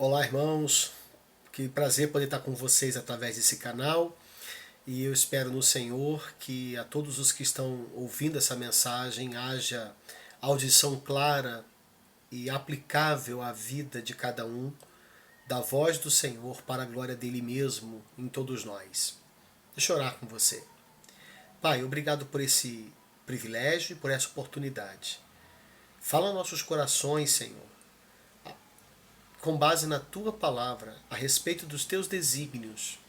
Olá, irmãos. Que prazer poder estar com vocês através desse canal. E eu espero no Senhor que a todos os que estão ouvindo essa mensagem haja audição clara e aplicável à vida de cada um, da voz do Senhor para a glória dele mesmo em todos nós. Deixa eu orar com você. Pai, obrigado por esse privilégio e por essa oportunidade. Fala aos nossos corações, Senhor, com base na tua palavra, a respeito dos teus desígnios,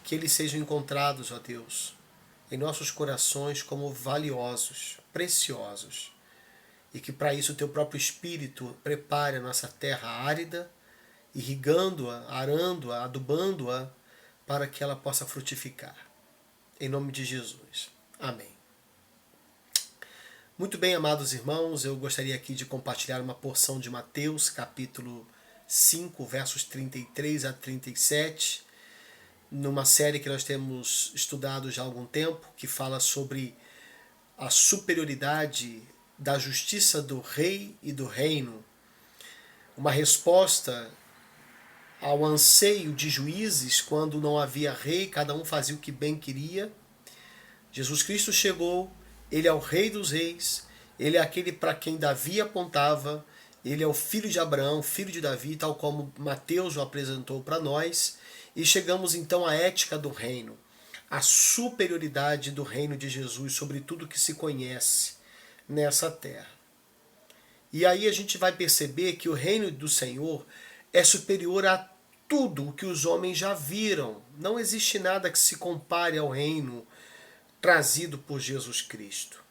que eles sejam encontrados, ó Deus, em nossos corações como valiosos, preciosos, e que para isso o teu próprio Espírito prepare a nossa terra árida, irrigando-a, arando-a, adubando-a, para que ela possa frutificar. Em nome de Jesus. Amém. Muito bem, amados irmãos, eu gostaria aqui de compartilhar uma porção de Mateus, capítulo 5, versos 33 a 37, numa série que nós temos estudado já há algum tempo, que fala sobre a superioridade da justiça do rei e do reino, uma resposta ao anseio de juízes quando não havia rei, cada um fazia o que bem queria. Jesus Cristo chegou, ele é o rei dos reis, ele é aquele para quem Davi apontava, ele é o filho de Abraão, filho de Davi, tal como Mateus o apresentou para nós. E chegamos então à ética do reino, a superioridade do reino de Jesus sobre tudo que se conhece nessa terra. E aí a gente vai perceber que o reino do Senhor é superior a tudo o que os homens já viram. Não existe nada que se compare ao reino trazido por Jesus Cristo.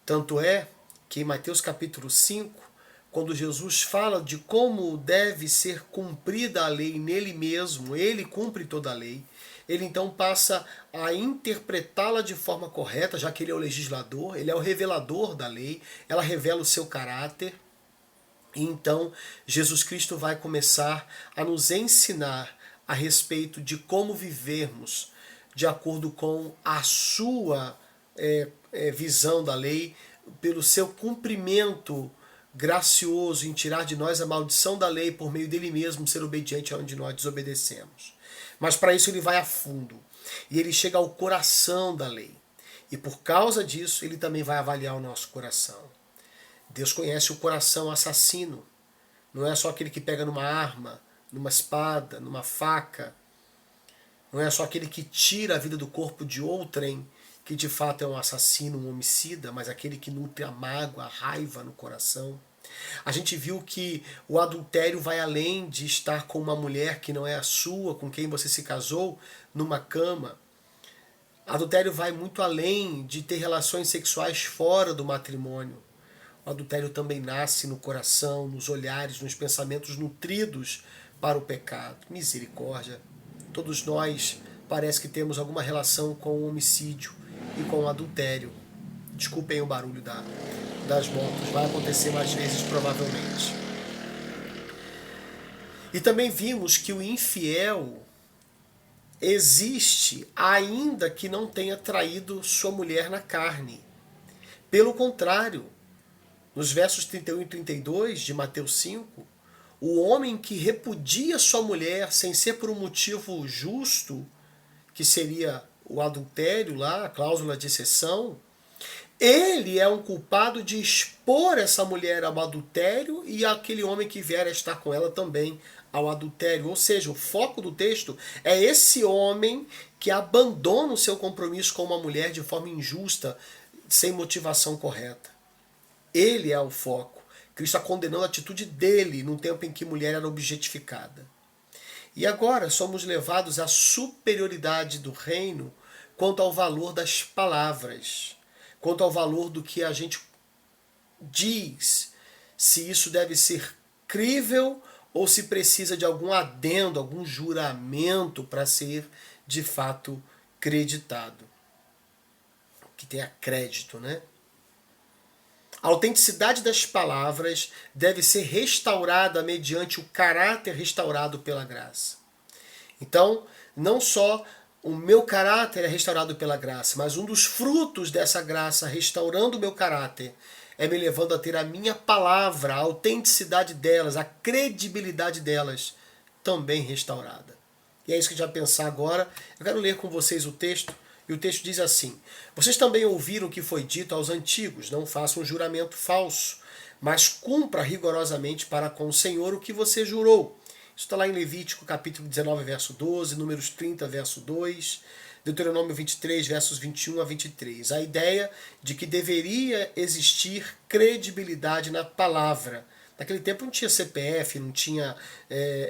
Tanto é que em Mateus capítulo 5, quando Jesus fala de como deve ser cumprida a lei nele mesmo, ele cumpre toda a lei, ele então passa a interpretá-la de forma correta, já que ele é o legislador, ele é o revelador da lei, ela revela o seu caráter. E então Jesus Cristo vai começar a nos ensinar a respeito de como vivermos de acordo com a sua visão da lei, pelo seu cumprimento gracioso em tirar de nós a maldição da lei por meio dele mesmo ser obediente aonde nós desobedecemos. Mas para isso ele vai a fundo e ele chega ao coração da lei. E por causa disso ele também vai avaliar o nosso coração. Deus conhece o coração assassino. Não é só aquele que pega numa arma, numa espada, numa faca. Não é só aquele que tira a vida do corpo de outrem, que de fato é um assassino, um homicida, mas aquele que nutre a mágoa, a raiva no coração. A gente viu que o adultério vai além de estar com uma mulher que não é a sua, com quem você se casou, numa cama. Adultério vai muito além de ter relações sexuais fora do matrimônio. O adultério também nasce no coração, nos olhares, nos pensamentos nutridos para o pecado. Misericórdia. Todos nós parece que temos alguma relação com o homicídio e com o adultério. Desculpem o barulho das motos, vai acontecer mais vezes provavelmente. E também vimos que o infiel existe ainda que não tenha traído sua mulher na carne. Pelo contrário, nos versos 31 e 32 de Mateus 5, o homem que repudia sua mulher sem ser por um motivo justo, que seria o adultério lá, a cláusula de exceção, ele é um culpado de expor essa mulher ao adultério e aquele homem que vier a estar com ela também ao adultério. Ou seja, o foco do texto é esse homem que abandona o seu compromisso com uma mulher de forma injusta, sem motivação correta. Ele é o foco. Cristo está condenando a atitude dele no tempo em que mulher era objetificada. E agora somos levados à superioridade do reino quanto ao valor das palavras, quanto ao valor do que a gente diz, se isso deve ser crível ou se precisa de algum adendo, algum juramento para ser de fato creditado. Que tenha crédito, né? A autenticidade das palavras deve ser restaurada mediante o caráter restaurado pela graça. Então, não só o meu caráter é restaurado pela graça, mas um dos frutos dessa graça restaurando o meu caráter é me levando a ter a minha palavra, a autenticidade delas, a credibilidade delas também restaurada. E é isso que a gente vai pensar agora. Eu quero ler com vocês o texto, e o texto diz assim: vocês também ouviram o que foi dito aos antigos, não façam um juramento falso, mas cumpra rigorosamente para com o Senhor o que você jurou. Isso está lá em Levítico capítulo 19, verso 12, Números 30, verso 2, Deuteronômio 23, versos 21 a 23. A ideia de que deveria existir credibilidade na palavra. Naquele tempo não tinha CPF, não tinha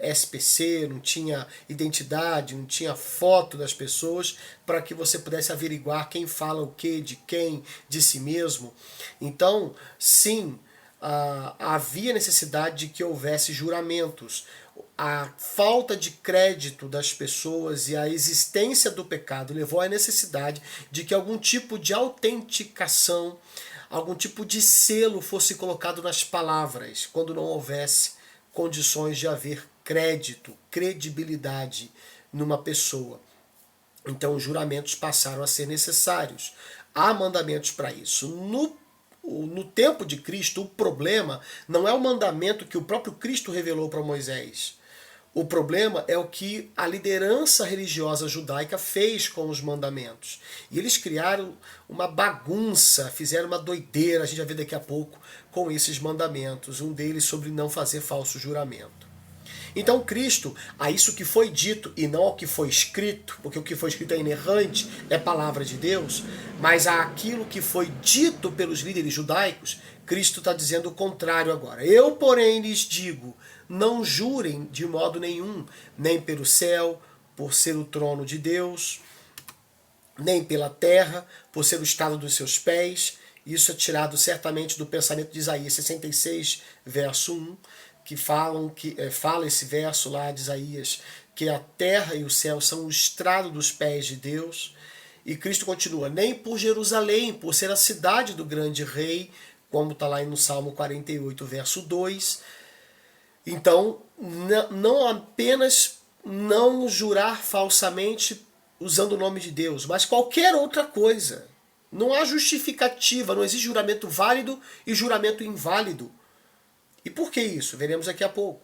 SPC, não tinha identidade, não tinha foto das pessoas para que você pudesse averiguar quem fala o que, de quem, de si mesmo. Então, sim, havia necessidade de que houvesse juramentos. A falta de crédito das pessoas e a existência do pecado levou à necessidade de que algum tipo de autenticação, algum tipo de selo fosse colocado nas palavras, quando não houvesse condições de haver crédito, credibilidade numa pessoa. Então os juramentos passaram a ser necessários. Há mandamentos para isso. No tempo de Cristo, o problema não é o mandamento que o próprio Cristo revelou para Moisés. O problema é o que a liderança religiosa judaica fez com os mandamentos. E eles criaram uma bagunça, fizeram uma doideira, a gente vai ver daqui a pouco, com esses mandamentos. Um deles sobre não fazer falso juramento. Então Cristo, a isso que foi dito e não ao que foi escrito, porque o que foi escrito é inerrante, é palavra de Deus, mas àquilo que foi dito pelos líderes judaicos, Cristo está dizendo o contrário agora. Eu, porém, lhes digo, não jurem de modo nenhum, nem pelo céu, por ser o trono de Deus, nem pela terra, por ser o estado dos seus pés. Isso é tirado certamente do pensamento de Isaías 66, verso 1, que fala esse verso lá de Isaías, que a terra e o céu são o estrado dos pés de Deus. E Cristo continua, nem por Jerusalém, por ser a cidade do grande rei, como está lá no Salmo 48, verso 2. Então, não apenas não jurar falsamente usando o nome de Deus, mas qualquer outra coisa. Não há justificativa, não existe juramento válido e juramento inválido. E por que isso? Veremos daqui a pouco.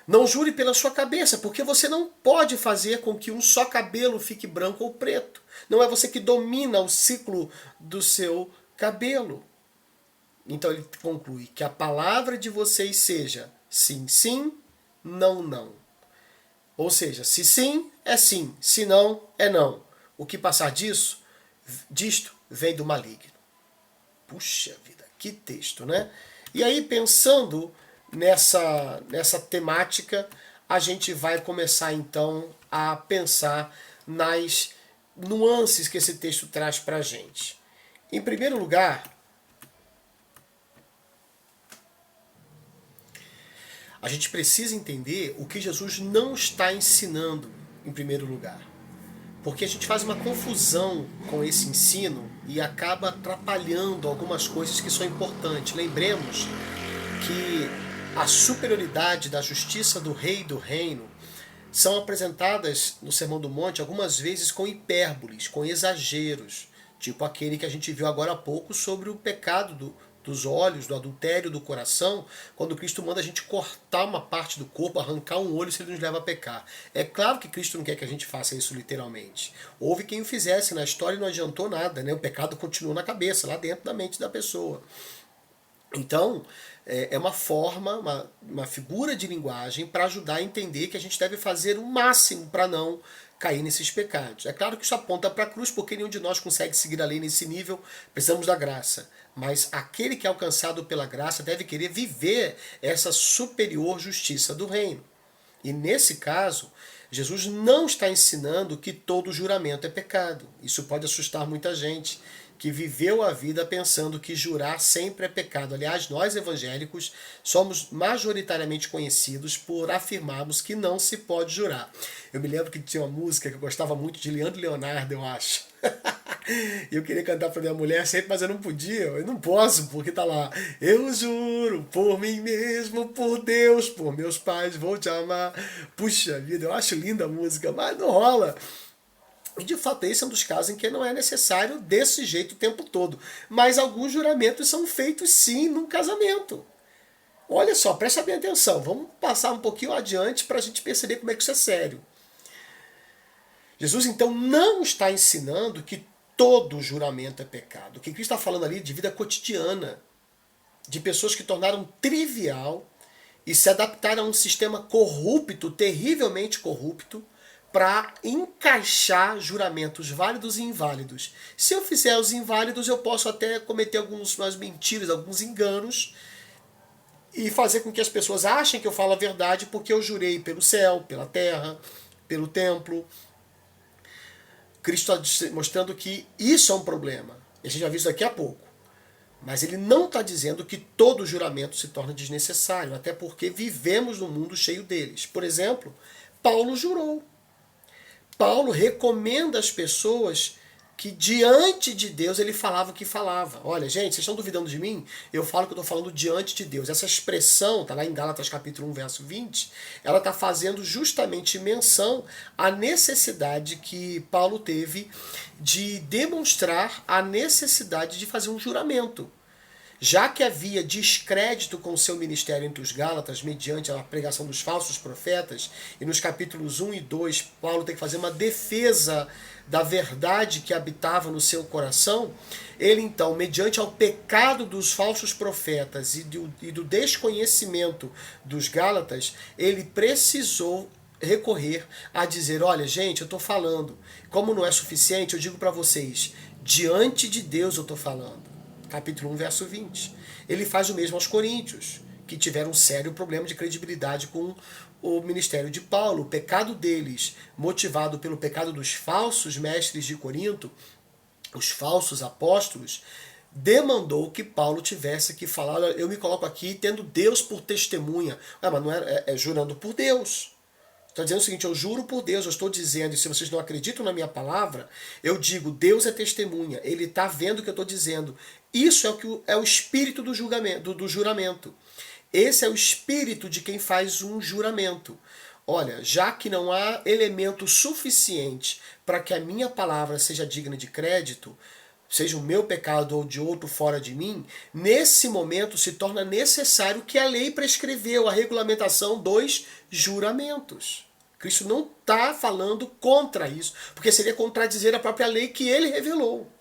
Não jure pela sua cabeça, porque você não pode fazer com que um só cabelo fique branco ou preto. Não é você que domina o ciclo do seu cabelo. Então ele conclui que a palavra de vocês seja sim, sim, não, não. Ou seja, se sim, é sim, se não, é não. O que passar disto vem do maligno. Puxa vida, que texto, né? E aí, pensando nessa temática, a gente vai começar então a pensar nas nuances que esse texto traz para a gente. Em primeiro lugar, a gente precisa entender o que Jesus não está ensinando, em primeiro lugar. Porque a gente faz uma confusão com esse ensino e acaba atrapalhando algumas coisas que são importantes. Lembremos que a superioridade da justiça do rei e do reino são apresentadas no Sermão do Monte algumas vezes com hipérboles, com exageros, tipo aquele que a gente viu agora há pouco sobre o pecado dos olhos, do adultério do coração, quando Cristo manda a gente cortar uma parte do corpo, arrancar um olho se ele nos leva a pecar. É claro que Cristo não quer que a gente faça isso literalmente. Houve quem o fizesse na história e não adiantou nada, né? O pecado continuou na cabeça, lá dentro da mente da pessoa. Então, é uma forma, uma figura de linguagem para ajudar a entender que a gente deve fazer o máximo para não cair nesses pecados. É claro que isso aponta para a cruz, porque nenhum de nós consegue seguir a lei nesse nível, precisamos da graça. Mas aquele que é alcançado pela graça deve querer viver essa superior justiça do reino. E nesse caso, Jesus não está ensinando que todo juramento é pecado. Isso pode assustar muita gente que viveu a vida pensando que jurar sempre é pecado. Aliás, nós evangélicos somos majoritariamente conhecidos por afirmarmos que não se pode jurar. Eu me lembro que tinha uma música que eu gostava muito de Leandro e Leonardo, eu acho. E eu queria cantar para minha mulher sempre, mas eu não podia, eu não posso, porque tá lá. Eu juro por mim mesmo, por Deus, por meus pais, vou te amar. Puxa vida, eu acho linda a música, mas não rola. E de fato esse é um dos casos em que não é necessário desse jeito o tempo todo. Mas alguns juramentos são feitos sim num casamento. Olha só, presta bem atenção. Vamos passar um pouquinho adiante para a gente perceber como é que isso é sério. Jesus então não está ensinando que todo juramento é pecado. O que Cristo está falando ali de vida cotidiana, de pessoas que tornaram trivial e se adaptaram a um sistema corrupto, terrivelmente corrupto, para encaixar juramentos válidos e inválidos. Se eu fizer os inválidos, eu posso até cometer algumas mentiras, alguns enganos, e fazer com que as pessoas achem que eu falo a verdade porque eu jurei pelo céu, pela terra, pelo templo. Cristo está mostrando que isso é um problema. E a gente vai ver isso daqui a pouco. Mas ele não está dizendo que todo juramento se torna desnecessário, até porque vivemos num mundo cheio deles. Por exemplo, Paulo jurou. Paulo recomenda às pessoas que diante de Deus ele falava o que falava. Olha, gente, vocês estão duvidando de mim? Eu falo que eu estou falando diante de Deus. Essa expressão, está lá em Gálatas capítulo 1, verso 20, ela está fazendo justamente menção à necessidade que Paulo teve de demonstrar a necessidade de fazer um juramento. Já que havia descrédito com o seu ministério entre os Gálatas, mediante a pregação dos falsos profetas, e nos capítulos 1 e 2, Paulo tem que fazer uma defesa da verdade que habitava no seu coração, ele então, mediante ao pecado dos falsos profetas e do desconhecimento dos Gálatas, ele precisou recorrer a dizer, olha gente, eu estou falando, como não é suficiente, eu digo para vocês, diante de Deus eu estou falando. Capítulo 1, verso 20. Ele faz o mesmo aos coríntios, que tiveram um sério problema de credibilidade com o ministério de Paulo. O pecado deles, motivado pelo pecado dos falsos mestres de Corinto, os falsos apóstolos, demandou que Paulo tivesse que falar, eu me coloco aqui tendo Deus por testemunha. Mas não é jurando por Deus. Está dizendo o seguinte, eu juro por Deus, eu estou dizendo, e se vocês não acreditam na minha palavra, eu digo, Deus é testemunha, Ele está vendo o que eu estou dizendo. Isso é o espírito do juramento. Esse é o espírito de quem faz um juramento. Olha, já que não há elemento suficiente para que a minha palavra seja digna de crédito, seja o meu pecado ou de outro fora de mim, nesse momento se torna necessário que a lei prescreveu, a regulamentação dos juramentos. Cristo não está falando contra isso, porque seria contradizer a própria lei que ele revelou.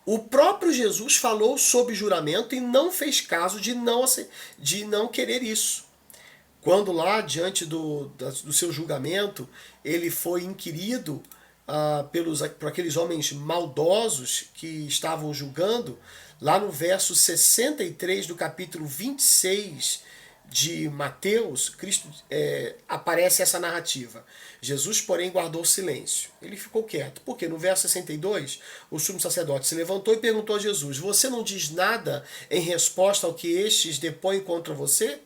O próprio Jesus falou sobre juramento e não fez caso de não querer isso. Quando lá, diante do seu julgamento, ele foi inquirido por aqueles homens maldosos que estavam julgando, lá no verso 63 do capítulo 26 de Mateus, Cristo aparece essa narrativa. Jesus, porém, guardou silêncio. Ele ficou quieto. Porque no verso 62, o sumo sacerdote se levantou e perguntou a Jesus, você não diz nada em resposta ao que estes depõem contra você?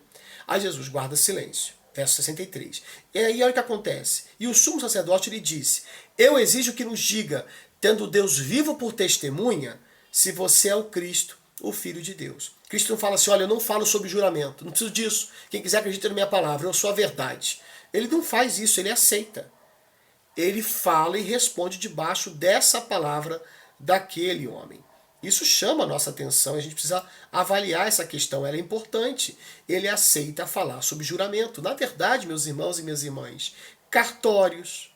Aí Jesus guarda silêncio. Verso 63. E aí olha o que acontece. E o sumo sacerdote lhe disse, eu exijo que nos diga, tendo Deus vivo por testemunha, se você é o Cristo, o Filho de Deus. Cristo não fala assim, olha, eu não falo sobre juramento, não preciso disso. Quem quiser acredita na minha palavra, eu sou a verdade. Ele não faz isso, ele aceita. Ele fala e responde debaixo dessa palavra daquele homem. Isso chama a nossa atenção, a gente precisa avaliar essa questão, ela é importante. Ele aceita falar sobre juramento. Na verdade, meus irmãos e minhas irmãs, cartórios,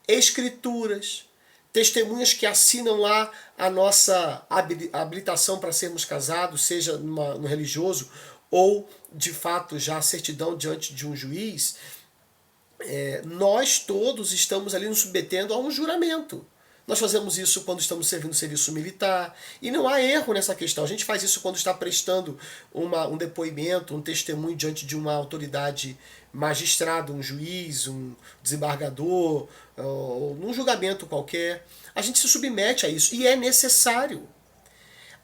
escrituras, testemunhas que assinam lá a nossa habilitação para sermos casados, seja no religioso ou, de fato, já a certidão diante de um juiz, nós todos estamos ali nos submetendo a um juramento. Nós fazemos isso quando estamos servindo serviço militar. E não há erro nessa questão. A gente faz isso quando está prestando um depoimento, um testemunho diante de uma autoridade magistrada, um juiz, um desembargador, ou num julgamento qualquer. A gente se submete a isso. E é necessário.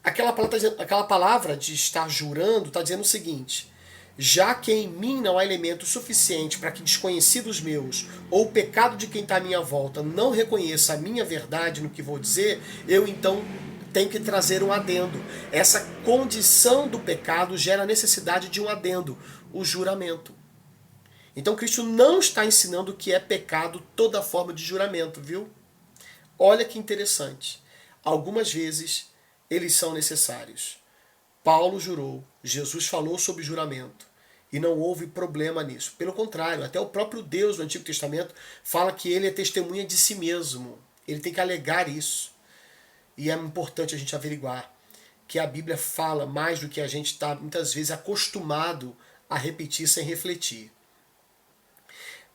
Aquela palavra de estar jurando está dizendo o seguinte, já que em mim não há elemento suficiente para que desconhecidos meus ou o pecado de quem está à minha volta não reconheça a minha verdade no que vou dizer, eu então tenho que trazer um adendo. Essa condição do pecado gera a necessidade de um adendo, o juramento. Então Cristo não está ensinando que é pecado toda forma de juramento, viu? Olha que interessante. Algumas vezes eles são necessários. Paulo jurou, Jesus falou sobre juramento e não houve problema nisso. Pelo contrário, até o próprio Deus do Antigo Testamento fala que ele é testemunha de si mesmo. Ele tem que alegar isso. E é importante a gente averiguar que a Bíblia fala mais do que a gente está muitas vezes acostumado a repetir sem refletir.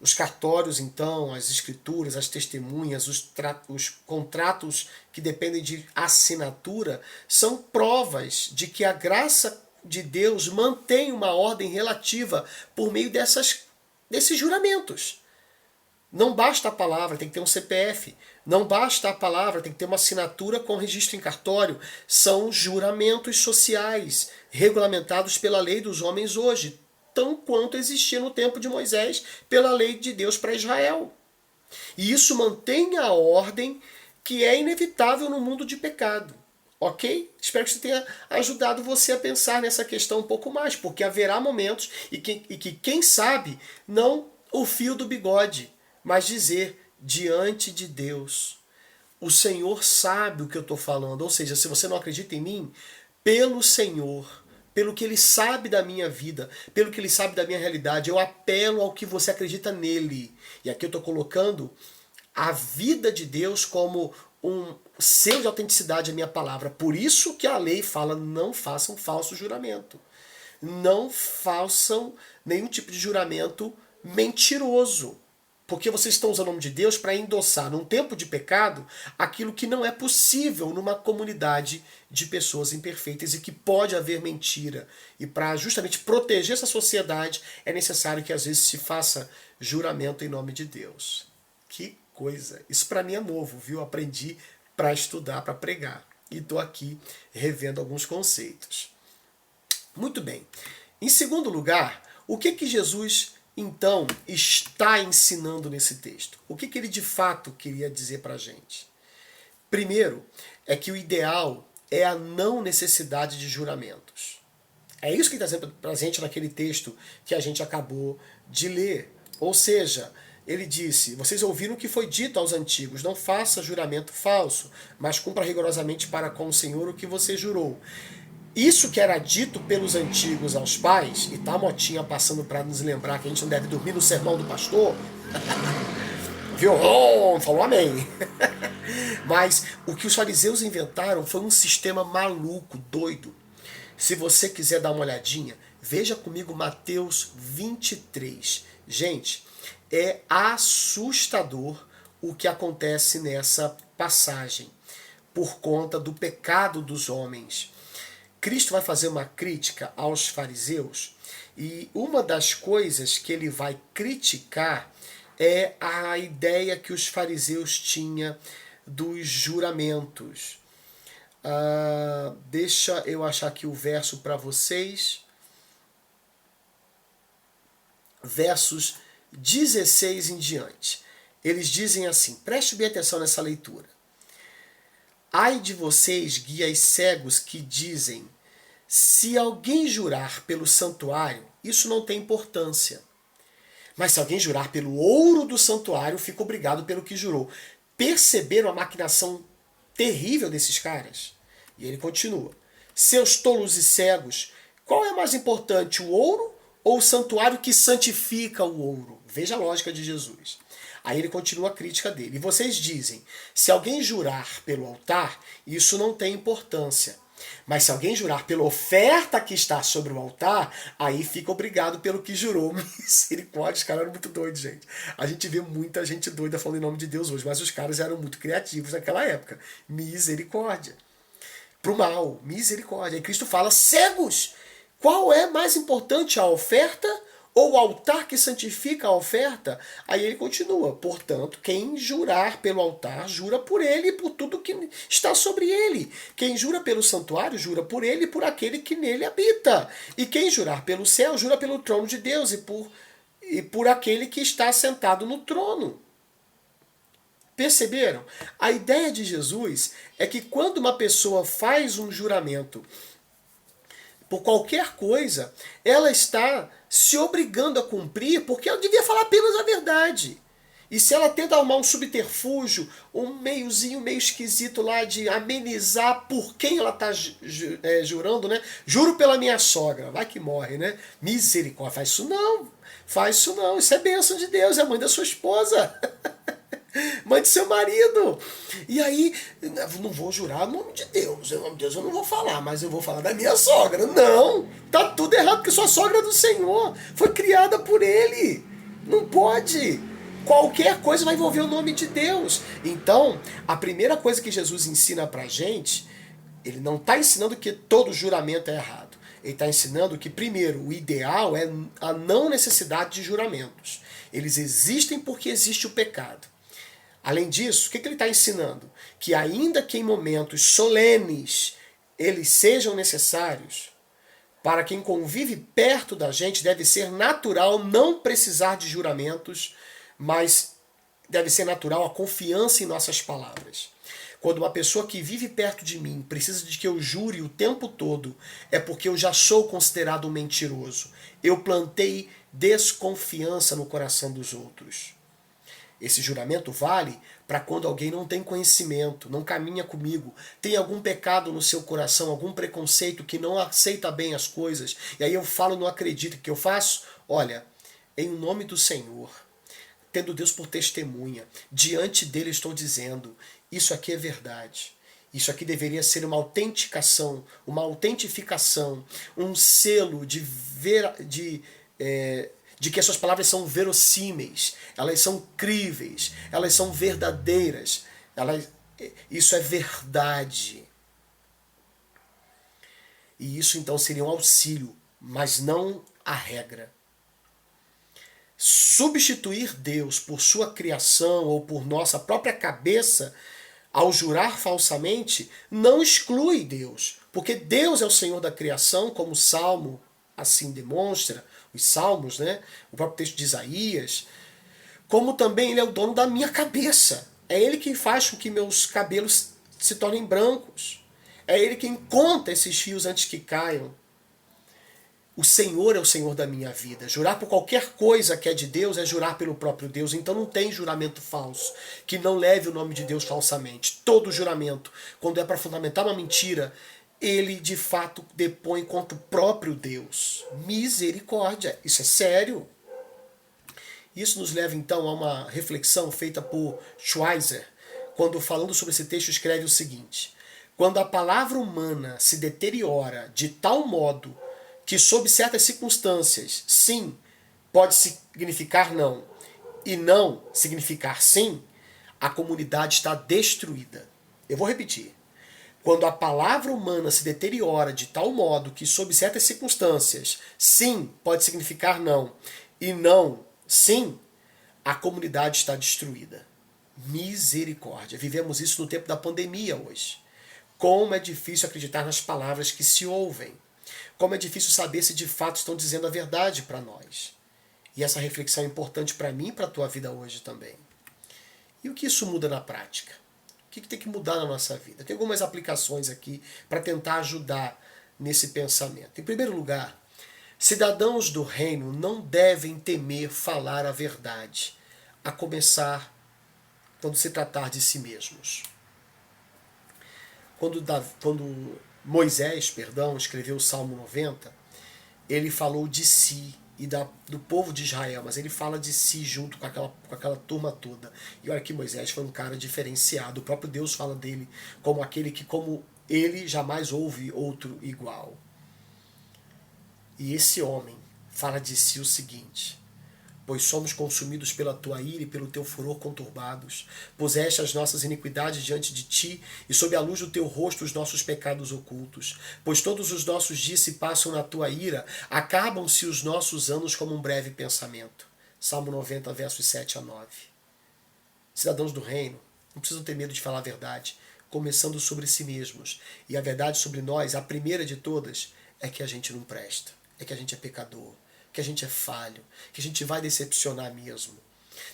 Os cartórios, então, as escrituras, as testemunhas, os contratos que dependem de assinatura, são provas de que a graça de Deus mantém uma ordem relativa por meio desses juramentos. Não basta a palavra, tem que ter um CPF. Não basta a palavra, tem que ter uma assinatura com registro em cartório. São juramentos sociais, regulamentados pela lei dos homens hoje, tão quanto existia no tempo de Moisés pela lei de Deus para Israel. E isso mantém a ordem que é inevitável no mundo de pecado. Ok? Espero que isso tenha ajudado você a pensar nessa questão um pouco mais, porque haverá momentos e que quem sabe, não o fio do bigode, mas dizer diante de Deus, o Senhor sabe o que eu estou falando. Ou seja, se você não acredita em mim, pelo Senhor, pelo que Ele sabe da minha vida, pelo que Ele sabe da minha realidade, eu apelo ao que você acredita nele. E aqui eu estou colocando a vida de Deus como um selo de autenticidade à minha palavra. Por isso que a lei fala, não façam falso juramento. Não façam nenhum tipo de juramento mentiroso. Porque vocês estão usando o nome de Deus para endossar, num tempo de pecado, aquilo que não é possível numa comunidade de pessoas imperfeitas e que pode haver mentira. E para justamente proteger essa sociedade, é necessário que às vezes se faça juramento em nome de Deus. Que coisa! Isso para mim é novo, viu? Aprendi para estudar, para pregar. E estou aqui revendo alguns conceitos. Muito bem. Em segundo lugar, o que Jesus então está ensinando nesse texto? O que ele de fato queria dizer para a gente? Primeiro, é que o ideal é a não necessidade de juramentos. É isso que ele está dizendo para a gente naquele texto que a gente acabou de ler. Ou seja, ele disse, vocês ouviram o que foi dito aos antigos, não faça juramento falso, mas cumpra rigorosamente para com o Senhor o que você jurou. Isso que era dito pelos antigos aos pais, e tá a Motinha passando para nos lembrar que a gente não deve dormir no sermão do pastor, viu? Oh, falou amém. Mas o que os fariseus inventaram foi um sistema maluco, doido. Se você quiser dar uma olhadinha, veja comigo Mateus 23. Gente, é assustador o que acontece nessa passagem, por conta do pecado dos homens. Cristo vai fazer uma crítica aos fariseus e uma das coisas que ele vai criticar é a ideia que os fariseus tinham dos juramentos. Deixa eu achar aqui o verso para vocês. Versos 16 em diante. Eles dizem assim, preste bem atenção nessa leitura. Ai de vocês, guias cegos, que dizem, se alguém jurar pelo santuário, isso não tem importância. Mas se alguém jurar pelo ouro do santuário, fica obrigado pelo que jurou. Perceberam a maquinação terrível desses caras? E ele continua. Seus tolos e cegos, qual é mais importante, o ouro ou o santuário que santifica o ouro? Veja a lógica de Jesus. Aí ele continua a crítica dele. E vocês dizem, se alguém jurar pelo altar, isso não tem importância. Mas se alguém jurar pela oferta que está sobre o altar, aí fica obrigado pelo que jurou. Misericórdia, os caras eram muito doidos, gente. A gente vê muita gente doida falando em nome de Deus hoje, mas os caras eram muito criativos naquela época. Misericórdia. Pro mal, misericórdia. E Cristo fala, cegos! Qual é mais importante, a oferta ou o altar que santifica a oferta? Aí ele continua, portanto, quem jurar pelo altar, jura por ele e por tudo que está sobre ele. Quem jura pelo santuário, jura por ele e por aquele que nele habita. E quem jurar pelo céu, jura pelo trono de Deus e por aquele que está sentado no trono. Perceberam? A ideia de Jesus é que quando uma pessoa faz um juramento por qualquer coisa, ela está se obrigando a cumprir porque ela devia falar apenas a verdade. E se ela tenta arrumar um subterfúgio, um meiozinho meio esquisito lá de amenizar por quem ela está jurando, né? Juro pela minha sogra, vai que morre, né? Misericórdia, faz isso não, faz isso não, isso é bênção de Deus, é a mãe da sua esposa. Mãe de seu marido. E aí, não vou jurar o nome de Deus. O nome de Deus eu não vou falar, mas eu vou falar da minha sogra. Não, tá tudo errado, porque sua sogra é do Senhor. Foi criada por Ele. Não pode. Qualquer coisa vai envolver o nome de Deus. Então, a primeira coisa que Jesus ensina pra gente, ele não está ensinando que todo juramento é errado. Ele está ensinando que, primeiro, o ideal é a não necessidade de juramentos. Eles existem porque existe o pecado. Além disso, o que ele está ensinando? Que ainda que em momentos solenes eles sejam necessários, para quem convive perto da gente deve ser natural não precisar de juramentos, mas deve ser natural a confiança em nossas palavras. Quando uma pessoa que vive perto de mim precisa de que eu jure o tempo todo, é porque eu já sou considerado um mentiroso. Eu plantei desconfiança no coração dos outros. Esse juramento vale para quando alguém não tem conhecimento, não caminha comigo, tem algum pecado no seu coração, algum preconceito que não aceita bem as coisas, e aí eu falo, não acredito, o que eu faço? Olha, em nome do Senhor, tendo Deus por testemunha, diante dele estou dizendo, isso aqui é verdade. Isso aqui deveria ser uma autenticação, uma autentificação, um selo de que as suas palavras são verossímeis, elas são críveis, elas são verdadeiras. Isso é verdade. E isso então seria um auxílio, mas não a regra. Substituir Deus por sua criação ou por nossa própria cabeça ao jurar falsamente não exclui Deus, porque Deus é o Senhor da criação, como o Salmo assim demonstra, os Salmos, né? O próprio texto de Isaías, como também Ele é o dono da minha cabeça. É Ele quem faz com que meus cabelos se tornem brancos. É Ele quem conta esses fios antes que caiam. O Senhor é o Senhor da minha vida. Jurar por qualquer coisa que é de Deus é jurar pelo próprio Deus. Então não tem juramento falso que não leve o nome de Deus falsamente. Todo juramento, quando é para fundamentar uma mentira, ele de fato depõe contra o próprio Deus. Misericórdia. Isso é sério. Isso nos leva então a uma reflexão feita por Schweizer, quando falando sobre esse texto escreve o seguinte: quando a palavra humana se deteriora de tal modo que sob certas circunstâncias, sim, pode significar não, e não significar sim, a comunidade está destruída. Eu vou repetir. Quando a palavra humana se deteriora de tal modo que sob certas circunstâncias, sim, pode significar não, e não, sim, a comunidade está destruída. Misericórdia. Vivemos isso no tempo da pandemia hoje. Como é difícil acreditar nas palavras que se ouvem. Como é difícil saber se de fato estão dizendo a verdade para nós. E essa reflexão é importante para mim e para a tua vida hoje também. E o que isso muda na prática? O que tem que mudar na nossa vida? Tem algumas aplicações aqui para tentar ajudar nesse pensamento. Em primeiro lugar, cidadãos do reino não devem temer falar a verdade, a começar quando se tratar de si mesmos. Quando Moisés, escreveu o Salmo 90, ele falou de si e do povo de Israel, mas ele fala de si junto com aquela turma toda. E olha que Moisés foi um cara diferenciado. O próprio Deus fala dele como aquele que, como ele, jamais houve outro igual. E esse homem fala de si o seguinte: pois somos consumidos pela tua ira e pelo teu furor conturbados. Puseste as nossas iniquidades diante de ti, e sob a luz do teu rosto os nossos pecados ocultos. Pois todos os nossos dias se passam na tua ira, acabam-se os nossos anos como um breve pensamento. Salmo 90, versos 7 a 9. Cidadãos do reino não precisam ter medo de falar a verdade, começando sobre si mesmos. E a verdade sobre nós, a primeira de todas, é que a gente não presta, é que a gente é pecador, que a gente é falho, que a gente vai decepcionar mesmo.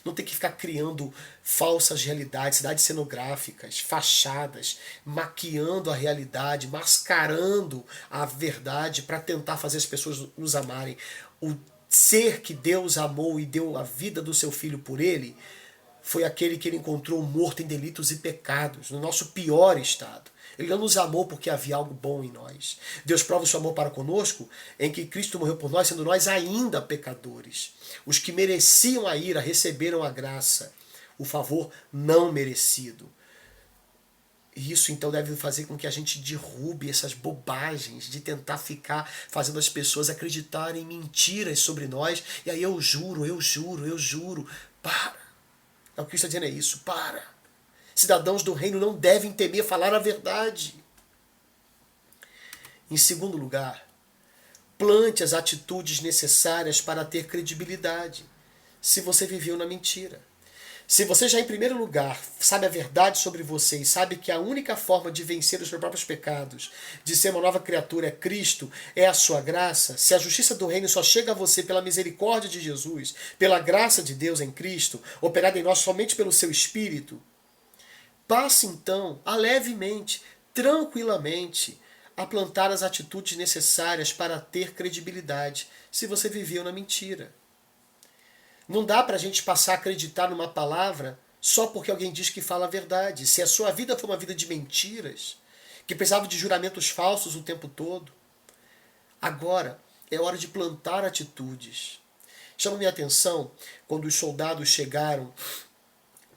Não ter que ficar criando falsas realidades, cidades cenográficas, fachadas, maquiando a realidade, mascarando a verdade para tentar fazer as pessoas nos amarem. O ser que Deus amou e deu a vida do seu filho por ele foi aquele que ele encontrou morto em delitos e pecados, no nosso pior estado. Ele não nos amou porque havia algo bom em nós. Deus prova o seu amor para conosco em que Cristo morreu por nós, sendo nós ainda pecadores. Os que mereciam a ira receberam a graça, o favor não merecido. E isso então deve fazer com que a gente derrube essas bobagens de tentar ficar fazendo as pessoas acreditarem em mentiras sobre nós. E aí eu juro, eu juro, eu juro. Para! É o que está dizendo, é isso, para! Cidadãos do reino não devem temer falar a verdade. Em segundo lugar, plante as atitudes necessárias para ter credibilidade. Se você viveu na mentira. Se você já, em primeiro lugar, sabe a verdade sobre você e sabe que a única forma de vencer os seus próprios pecados, de ser uma nova criatura é Cristo, é a sua graça, se a justiça do reino só chega a você pela misericórdia de Jesus, pela graça de Deus em Cristo, operada em nós somente pelo seu Espírito, passe então, alevemente, tranquilamente, a plantar as atitudes necessárias para ter credibilidade, se você viveu na mentira. Não dá para a gente passar a acreditar numa palavra só porque alguém diz que fala a verdade. Se a sua vida foi uma vida de mentiras, que precisava de juramentos falsos o tempo todo, agora é hora de plantar atitudes. Chama minha atenção quando os soldados chegaram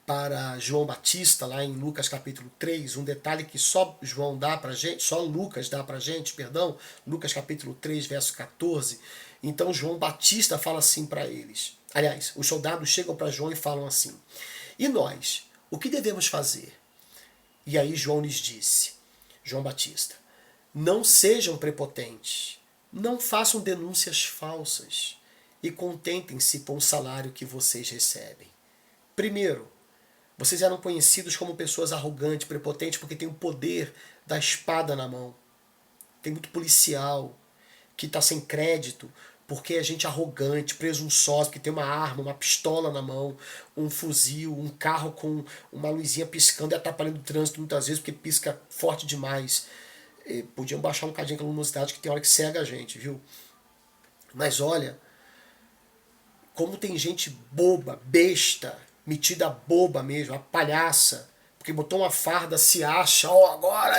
para João Batista, lá em Lucas capítulo 3, um detalhe que só João dá pra gente, só Lucas dá pra gente, perdão, Lucas capítulo 3, verso 14. Então João Batista fala assim para eles. Aliás, os soldados chegam para João e falam assim: "E nós, o que devemos fazer?" E aí João lhes disse, João Batista: "Não sejam prepotentes, não façam denúncias falsas e contentem-se com o salário que vocês recebem. Primeiro, vocês eram conhecidos como pessoas arrogantes, prepotentes, porque tem o poder da espada na mão. Tem muito policial que está sem crédito, porque é gente arrogante, presunçosa, que tem uma arma, uma pistola na mão, um fuzil, um carro com uma luzinha piscando e atrapalhando o trânsito muitas vezes, porque pisca forte demais. Podiam baixar um cadinho aquela luminosidade, que tem hora que cega a gente, viu? Mas olha, como tem gente boba, besta, metida boba mesmo, a palhaça, porque botou uma farda, se acha, agora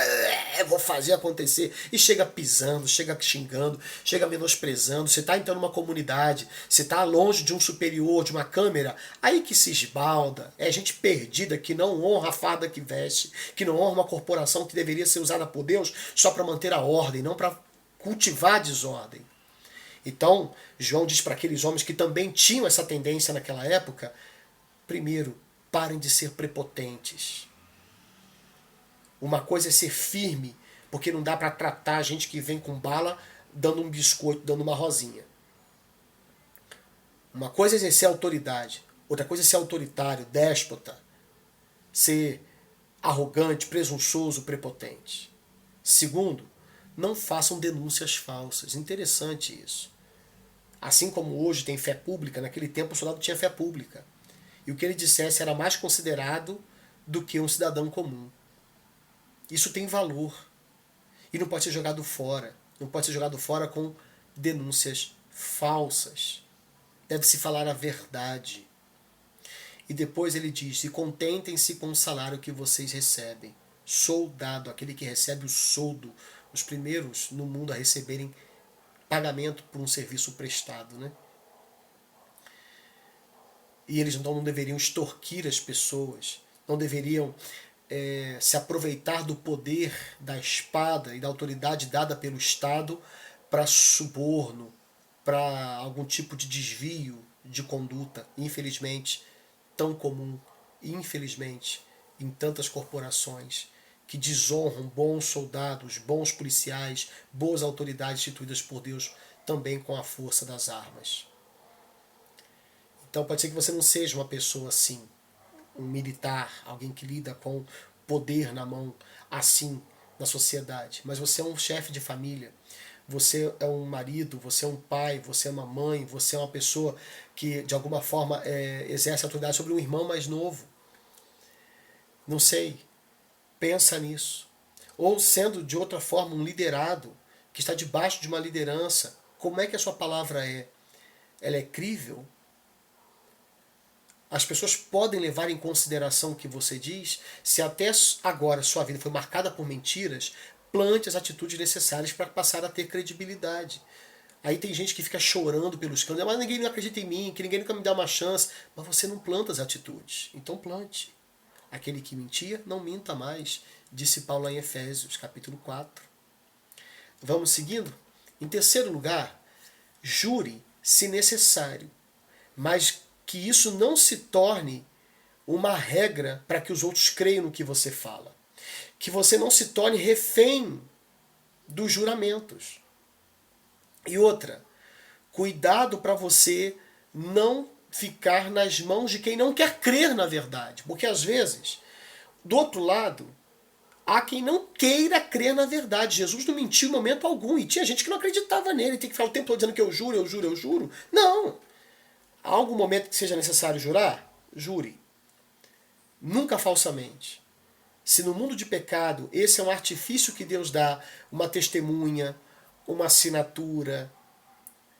vou fazer acontecer, e chega pisando, chega xingando, chega menosprezando. Você está entrando numa comunidade, você está longe de um superior, de uma câmera, aí que se esbalda, é gente perdida que não honra a farda que veste, que não honra uma corporação que deveria ser usada por Deus só para manter a ordem, não para cultivar a desordem. Então, João diz para aqueles homens que também tinham essa tendência naquela época: primeiro, parem de ser prepotentes. Uma coisa é ser firme, porque não dá para tratar a gente que vem com bala dando um biscoito, dando uma rosinha. Uma coisa é exercer autoridade, outra coisa é ser autoritário, déspota, ser arrogante, presunçoso, prepotente. Segundo, não façam denúncias falsas. Interessante isso. Assim como hoje tem fé pública, naquele tempo o soldado tinha fé pública. E o que ele dissesse era mais considerado do que um cidadão comum. Isso tem valor. E não pode ser jogado fora. Não pode ser jogado fora com denúncias falsas. Deve-se falar a verdade. E depois ele diz: e contentem-se com o salário que vocês recebem. Soldado, aquele que recebe o soldo, os primeiros no mundo a receberem pagamento por um serviço prestado, né? E eles então não deveriam extorquir as pessoas, não deveriam se aproveitar do poder da espada e da autoridade dada pelo Estado para suborno, para algum tipo de desvio de conduta, infelizmente, tão comum, infelizmente, em tantas corporações que desonram bons soldados, bons policiais, boas autoridades instituídas por Deus, também com a força das armas. Então pode ser que você não seja uma pessoa assim, um militar, alguém que lida com poder na mão assim na sociedade, mas você é um chefe de família, você é um marido, você é um pai, você é uma mãe, você é uma pessoa que de alguma forma exerce autoridade sobre um irmão mais novo. Não sei, pensa nisso. Ou sendo de outra forma um liderado, que está debaixo de uma liderança, como é que a sua palavra é? Ela é crível? As pessoas podem levar em consideração o que você diz? Se até agora sua vida foi marcada por mentiras, plante as atitudes necessárias para passar a ter credibilidade. Aí tem gente que fica chorando pelos cantos, mas ninguém acredita em mim, que ninguém nunca me dá uma chance. Mas você não planta as atitudes. Então plante. Aquele que mentia, não minta mais, disse Paulo em Efésios, capítulo 4. Vamos seguindo? Em terceiro lugar, jure se necessário, mas que isso não se torne uma regra para que os outros creiam no que você fala. Que você não se torne refém dos juramentos. E outra, cuidado para você não ficar nas mãos de quem não quer crer na verdade. Porque às vezes, do outro lado, há quem não queira crer na verdade. Jesus não mentiu em momento algum. E tinha gente que não acreditava nele. Tem que ficar o tempo todo dizendo que eu juro, eu juro, eu juro. Não. Há algum momento que seja necessário jurar? Jure. Nunca falsamente. Se no mundo de pecado esse é um artifício que Deus dá, uma testemunha, uma assinatura.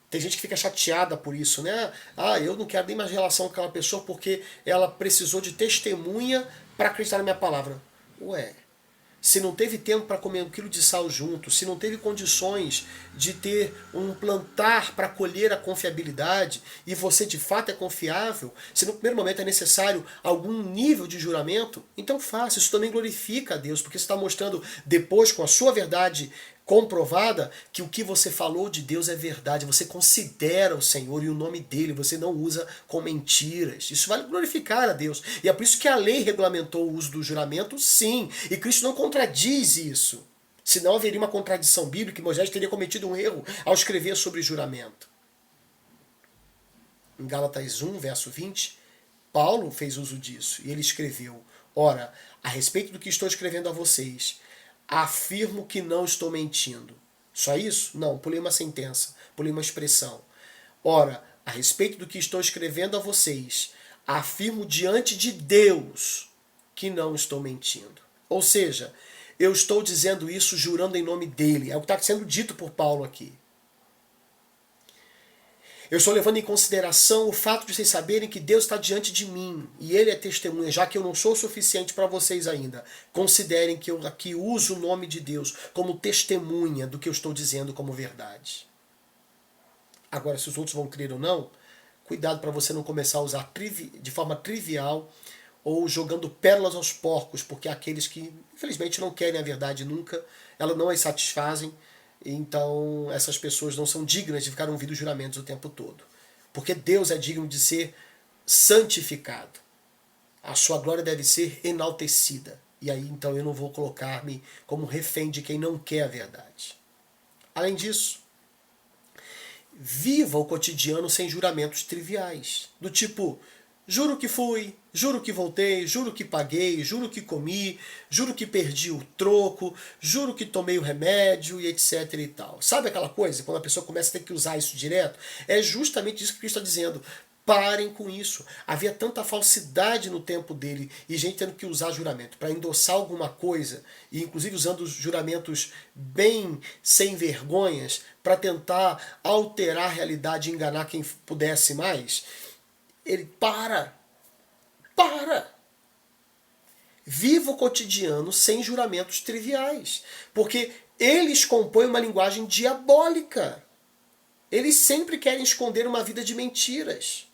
Tem gente que fica chateada por isso, né? Ah, eu não quero nem mais relação com aquela pessoa porque ela precisou de testemunha para acreditar na minha palavra. Ué, se não teve tempo para comer 1 quilo de sal junto, se não teve condições de ter um plantar para colher a confiabilidade, e você de fato é confiável, se no primeiro momento é necessário algum nível de juramento, então faça. Isso também glorifica a Deus, porque você está mostrando depois, com a sua verdade comprovada, que o que você falou de Deus é verdade. Você considera o Senhor e o nome dele, você não usa com mentiras. Isso vai glorificar a Deus. E é por isso que a lei regulamentou o uso do juramento, sim. E Cristo não contradiz isso. Senão haveria uma contradição bíblica e Moisés teria cometido um erro ao escrever sobre juramento. Em Gálatas 1, verso 20, Paulo fez uso disso. E ele escreveu: ora, a respeito do que estou escrevendo a vocês, afirmo que não estou mentindo. Só isso? Não, pulei uma sentença, pulei uma expressão. Ora, a respeito do que estou escrevendo a vocês, afirmo diante de Deus que não estou mentindo. Ou seja, eu estou dizendo isso jurando em nome dele. É o que está sendo dito por Paulo aqui. Eu estou levando em consideração o fato de vocês saberem que Deus está diante de mim e Ele é testemunha, já que eu não sou o suficiente para vocês ainda. Considerem que eu aqui uso o nome de Deus como testemunha do que eu estou dizendo como verdade. Agora, se os outros vão crer ou não, cuidado para você não começar a usar de forma trivial ou jogando pérolas aos porcos, porque há aqueles que, infelizmente, não querem a verdade nunca, elas não as satisfazem. Então essas pessoas não são dignas de ficar ouvindo juramentos o tempo todo. Porque Deus é digno de ser santificado. A sua glória deve ser enaltecida. E aí então eu não vou colocar-me como refém de quem não quer a verdade. Além disso, viva o cotidiano sem juramentos triviais. Do tipo, juro que fui, juro que voltei, juro que paguei, juro que comi, juro que perdi o troco, juro que tomei o remédio e etc e tal. Sabe aquela coisa, quando a pessoa começa a ter que usar isso direto? É justamente isso que Cristo está dizendo. Parem com isso. Havia tanta falsidade no tempo dele e gente tendo que usar juramento para endossar alguma coisa, e inclusive usando juramentos bem sem vergonhas para tentar alterar a realidade e enganar quem pudesse mais. Ele para. Viva o cotidiano sem juramentos triviais. Porque eles compõem uma linguagem diabólica. Eles sempre querem esconder uma vida de mentiras.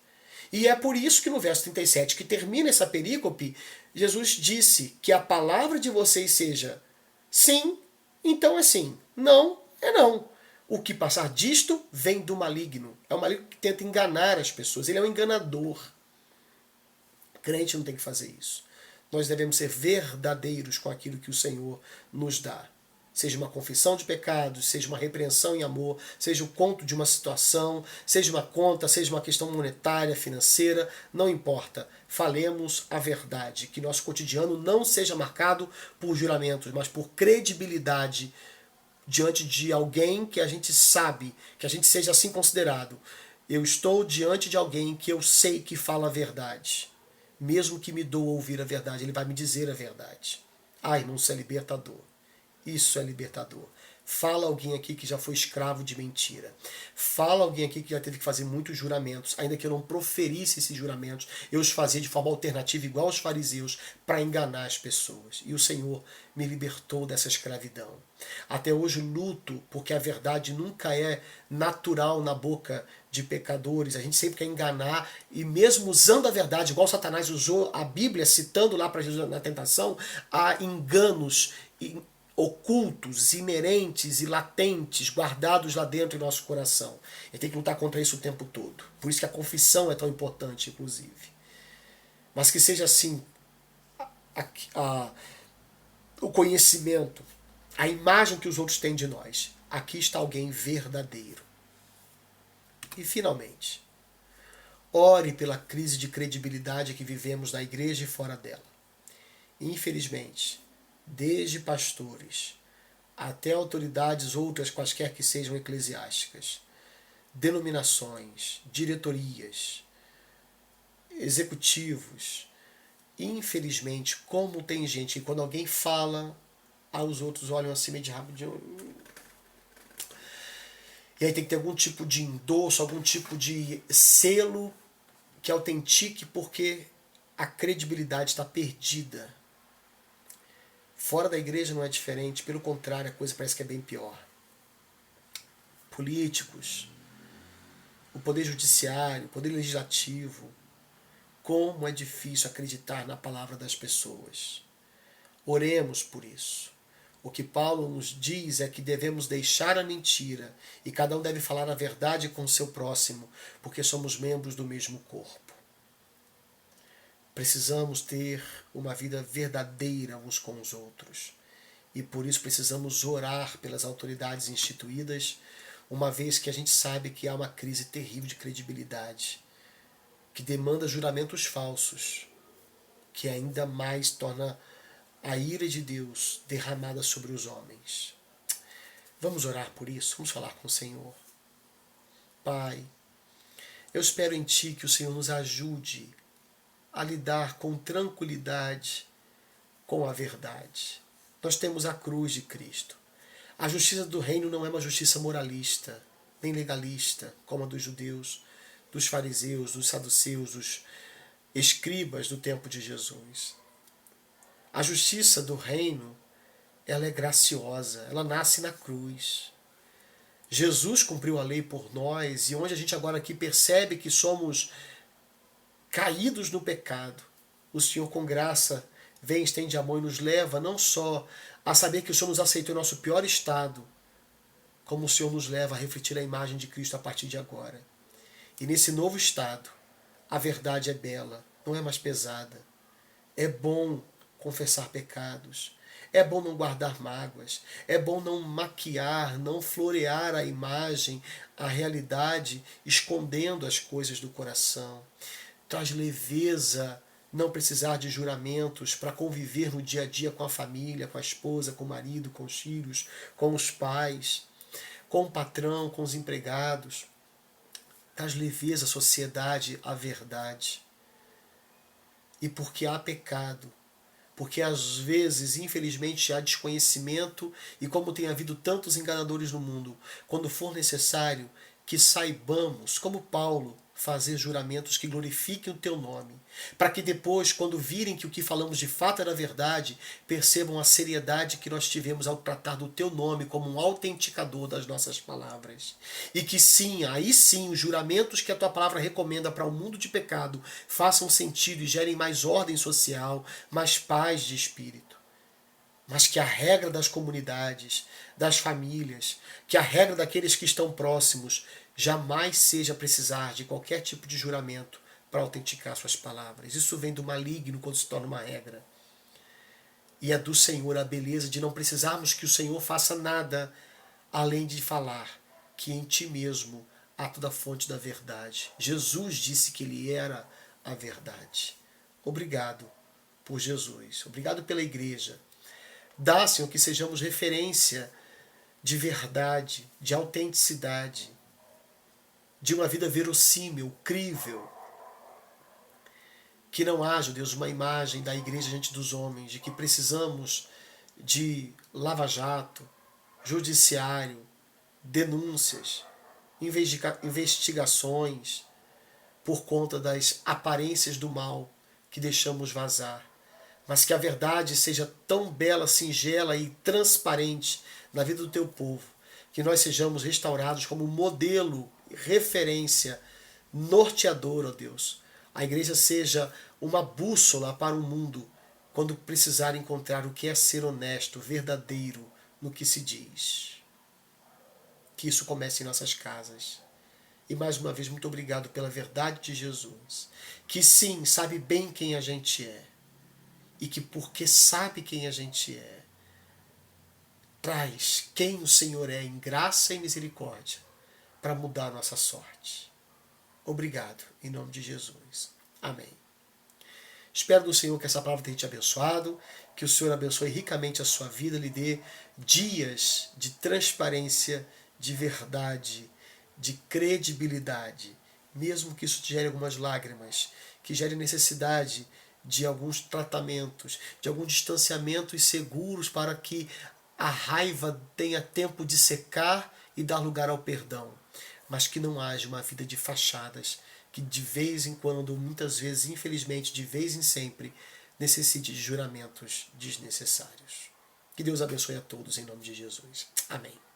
E é por isso que no verso 37, que termina essa perícope, Jesus disse que a palavra de vocês seja sim, então é sim. Não, é não. O que passar disto vem do maligno. É o maligno que tenta enganar as pessoas. Ele é um enganador. Crente não tem que fazer isso. Nós devemos ser verdadeiros com aquilo que o Senhor nos dá. Seja uma confissão de pecados, seja uma repreensão em amor, seja o conto de uma situação, seja uma conta, seja uma questão monetária, financeira, não importa. Falemos a verdade. Que nosso cotidiano não seja marcado por juramentos, mas por credibilidade diante de alguém que a gente sabe, que a gente seja assim considerado. Eu estou diante de alguém que eu sei que fala a verdade. Mesmo que me doa ouvir a verdade, ele vai me dizer a verdade. Ah, irmão, isso é libertador. Isso é libertador. Fala alguém aqui que já foi escravo de mentira. Fala alguém aqui que já teve que fazer muitos juramentos, ainda que eu não proferisse esses juramentos, eu os fazia de forma alternativa, igual aos fariseus, para enganar as pessoas. E o Senhor me libertou dessa escravidão. Até hoje luto, porque a verdade nunca é natural na boca de pecadores. A gente sempre quer enganar, e mesmo usando a verdade, igual Satanás usou a Bíblia, citando lá para Jesus na tentação, há enganos ocultos, inerentes e latentes, guardados lá dentro do nosso coração. E tem que lutar contra isso o tempo todo. Por isso que a confissão é tão importante, inclusive. Mas que seja assim o conhecimento, a imagem que os outros têm de nós. Aqui está alguém verdadeiro. E finalmente, ore pela crise de credibilidade que vivemos na igreja e fora dela. Infelizmente, desde pastores até autoridades outras quaisquer que sejam eclesiásticas, denominações, diretorias, executivos, infelizmente, como tem gente que quando alguém fala, os outros olham assim meio de rabo de olho. E aí tem que ter algum tipo de endosso, algum tipo de selo que autentique, porque a credibilidade está perdida. Fora da igreja não é diferente, pelo contrário, a coisa parece que é bem pior. Políticos, o poder judiciário, o poder legislativo, como é difícil acreditar na palavra das pessoas. Oremos por isso. O que Paulo nos diz é que devemos deixar a mentira e cada um deve falar a verdade com o seu próximo, porque somos membros do mesmo corpo. Precisamos ter uma vida verdadeira uns com os outros. E por isso precisamos orar pelas autoridades instituídas, uma vez que a gente sabe que há uma crise terrível de credibilidade, que demanda juramentos falsos, que ainda mais torna a ira de Deus derramada sobre os homens. Vamos orar por isso? Vamos falar com o Senhor. Pai, eu espero em Ti que o Senhor nos ajude a lidar com tranquilidade com a verdade. Nós temos a cruz de Cristo. A justiça do reino não é uma justiça moralista, nem legalista, como a dos judeus, dos fariseus, dos saduceus, dos escribas do tempo de Jesus. A justiça do reino, ela é graciosa, ela nasce na cruz. Jesus cumpriu a lei por nós, e onde a gente agora aqui percebe que somos caídos no pecado, o Senhor com graça vem, estende a mão e nos leva não só a saber que o Senhor nos aceitou em nosso pior estado, como o Senhor nos leva a refletir a imagem de Cristo a partir de agora. E nesse novo estado, a verdade é bela, não é mais pesada. É bom confessar pecados, é bom não guardar mágoas, é bom não maquiar, não florear a imagem, a realidade, escondendo as coisas do coração. Traz leveza não precisar de juramentos para conviver no dia a dia com a família, com a esposa, com o marido, com os filhos, com os pais, com o patrão, com os empregados. Traz leveza à sociedade, à verdade. E porque há pecado, porque às vezes, infelizmente, há desconhecimento, e como tem havido tantos enganadores no mundo, quando for necessário que saibamos, como Paulo, fazer juramentos que glorifiquem o teu nome, para que depois, quando virem que o que falamos de fato era verdade, percebam a seriedade que nós tivemos ao tratar do teu nome como um autenticador das nossas palavras. E que sim, aí sim, os juramentos que a tua palavra recomenda para o mundo de pecado façam sentido e gerem mais ordem social, mais paz de espírito. Mas que a regra das comunidades, das famílias, que a regra daqueles que estão próximos, jamais seja precisar de qualquer tipo de juramento para autenticar suas palavras. Isso vem do maligno quando se torna uma regra. E é do Senhor a beleza de não precisarmos que o Senhor faça nada além de falar que em ti mesmo há toda a fonte da verdade. Jesus disse que ele era a verdade. Obrigado por Jesus. Obrigado pela igreja. Dá, Senhor, que sejamos referência de verdade, de autenticidade, de uma vida verossímil, crível. Que não haja, Deus, uma imagem da igreja diante dos homens, de que precisamos de lava-jato, judiciário, denúncias, investigações, por conta das aparências do mal que deixamos vazar. Mas que a verdade seja tão bela, singela e transparente na vida do teu povo, que nós sejamos restaurados como modelo, referência, norteador, ó Deus. A igreja seja uma bússola para o mundo quando precisar encontrar o que é ser honesto, verdadeiro no que se diz. Que isso comece em nossas casas. E mais uma vez, muito obrigado pela verdade de Jesus, que sim, sabe bem quem a gente é, e que porque sabe quem a gente é, traz quem o Senhor é em graça e misericórdia para mudar a nossa sorte. Obrigado, em nome de Jesus. Amém. Espero do Senhor que essa palavra tenha te abençoado, que o Senhor abençoe ricamente a sua vida, lhe dê dias de transparência, de verdade, de credibilidade, mesmo que isso te gere algumas lágrimas, que gere necessidade de alguns tratamentos, de alguns distanciamentos seguros para que a raiva tenha tempo de secar e dar lugar ao perdão, mas que não haja uma vida de fachadas, que de vez em quando, muitas vezes, infelizmente, de vez em sempre, necessite de juramentos desnecessários. Que Deus abençoe a todos em nome de Jesus. Amém.